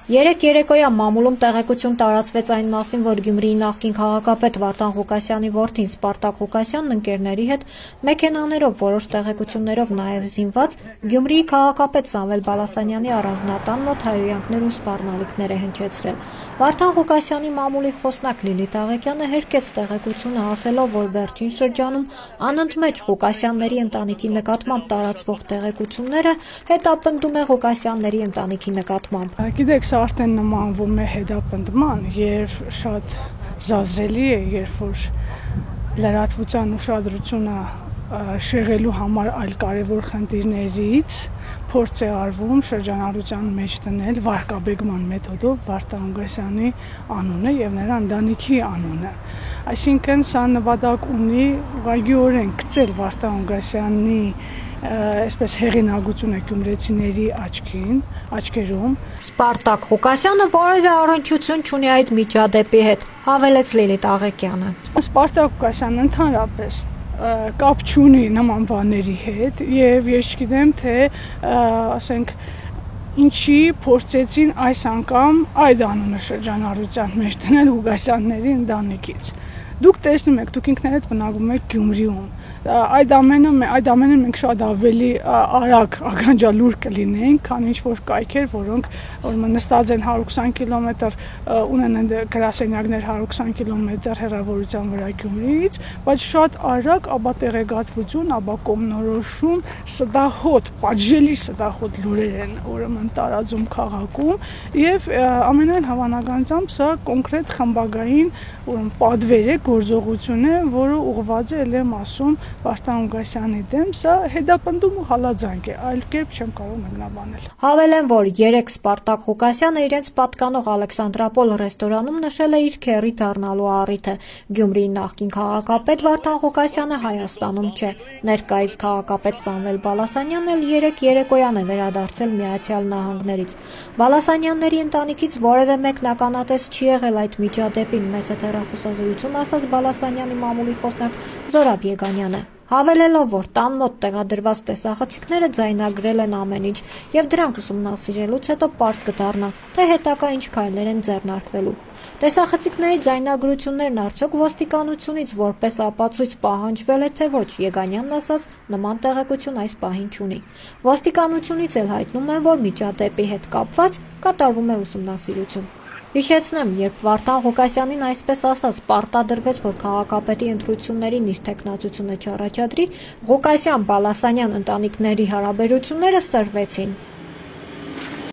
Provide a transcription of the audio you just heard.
Երեկ երեկոյան մամուլում տեղեկություն տարածվեց այն մասին, որ Գյումրիի նախկին քաղաքապետ Վարդան Ղուկասյանի որդին Սպարտակ Ղուկասյանն ընկերների հետ մեքենաներով, որոշ տեղեկություններով նաև զինված, Գյումրիի քաղաքապետ Սամվել Բալասանյանի առանձնատան մոտ հայհոյանքներ ու սպառնալիքներ է հնչեցրել։ Վարդան Ղուկասյանի մամուլի խոսնակ Լիլիթ Աղեկյանը հերքեց տեղեկությունը, ասելով, որ վերջին շրջանում անընդմեջ Ղուկասյանների ընտանիքի նկատմամբ տարածվող տեղեկությունները հետապնդում է Ղուկասյանների ընտանիքի նկատմամբ։ Գիտեք, սա արդեն նմանվում է հետապնդման եւ շատ զազրելի է, երբ որ լրատվության ուշադրությունը շեղելու համար այլ կարևոր խնդիրներից փորձ է արվում շրջանառության մեջ դնել վարկաբեկման մեթոդով Վարդան Ղուկասյանի անունը եւ նրա ընտանիքի անունը։ Այսինքն սա նպատակ ունի ուղղակիորեն գցել Վարդան Ղուկասյանի այսպես հեղինակությունը գյումրեցիների աչքերում։ Սպարտակ Ղուկասյանը որևէ առնչություն չունի այդ միջադեպի հետ, հավելեց Լիլիթ Աղեկյանը։ Սպարտակ Ղուկասյանն ընդհանրապես կապ չունի նման բաների հետ եւ ես չգիտեմ թե ասենք ինչի փորձեցին այս անգամ այդ անունը շրջանառության մեջ դնել Ղուկասյանների ընտանիքից։ Դուք տեսնում եք, դուք ինքներդ բնակվում եք Գյումրիում։ Այդ ամենը մենք շատ ավելի արագ ականջալուր կլինենք, քան ինչ որ կայքեր, որոնք նստած են 120 կիլոմետր, ունեն գրասենյակներ 120 կիլոմետր հեռավորության վրա Գյումրիից, բայց շատ արագ ապա տեղեկատվություն, ապա կողմնորոշում, ստահոդ, պատժելի ստահոդ լուրեր են ուրեմն տարածում քաղաքում եւ ամենայն հավանականությամբ սա կոնկրետ խմբագրային պատվեր է, գործողություն է, որը ուղղված է ելեմ ասում Վարդան Ղուկասյանի դեմ, սա հետապնդում ու հալածանք է, այլ կերպ չեմ կարող մեկնաբանել։ Հավելեն, որ երեկ Սպարտակ Ղուկասյանը իրենց պատկանող Ալեքսանդրապոլ ռեստորանում նշել է իր քեռի դառնալու առիթը։ Գյումրիի նախկին քաղաքապետ Վարդան Ղուկասյանը Հայաստանում չէ։ Ներկայիս քաղաքապետ Սամվել Բալասանյանն էլ երեկ երեկոյան է վերադարձել Միացյալ Նահանգներից։ Բալասանյանների ընտանիքից որևէ մեկն ականատես չի եղել այդ միջադեպին, մեծ հեռախոսազրույցում ասաց Բալասանյանի մամուլի խոսնակ Զորաբ Եգանյանը, հավելելով, որ տան մոտ տեղադրված տեսախցիկները ձայնագրել են ամեն ինչ եւ դրանք ուսումնասիրելուց հետո պարզ կդառնա, թե հետագա ինչ քայլեր են ձեռնարկվելու։ Տեսախցիկների ձայնագրություններն արդյոք ոստիկանությունից որպես ապացույց պահանջվել է թե ոչ, Եգանյանն ասաց, նման տեղեկություն այս պահին չունի։ Ոստիկանությունից էլ հայտնում են, որ միջադեպի հետ կապված կատարվում է ուսումնասիրություն։ Հիշեցնեմ, երբ Վարդան Ղուկասյանին այսպես ասած պարտադրվեց, որ քաղաքապետի ընտրություններին իր թեկնածությունը չառաջադրի, Ղուկասյան-Բալասանյան ընտանիքների հարաբերությունները սրվեցին։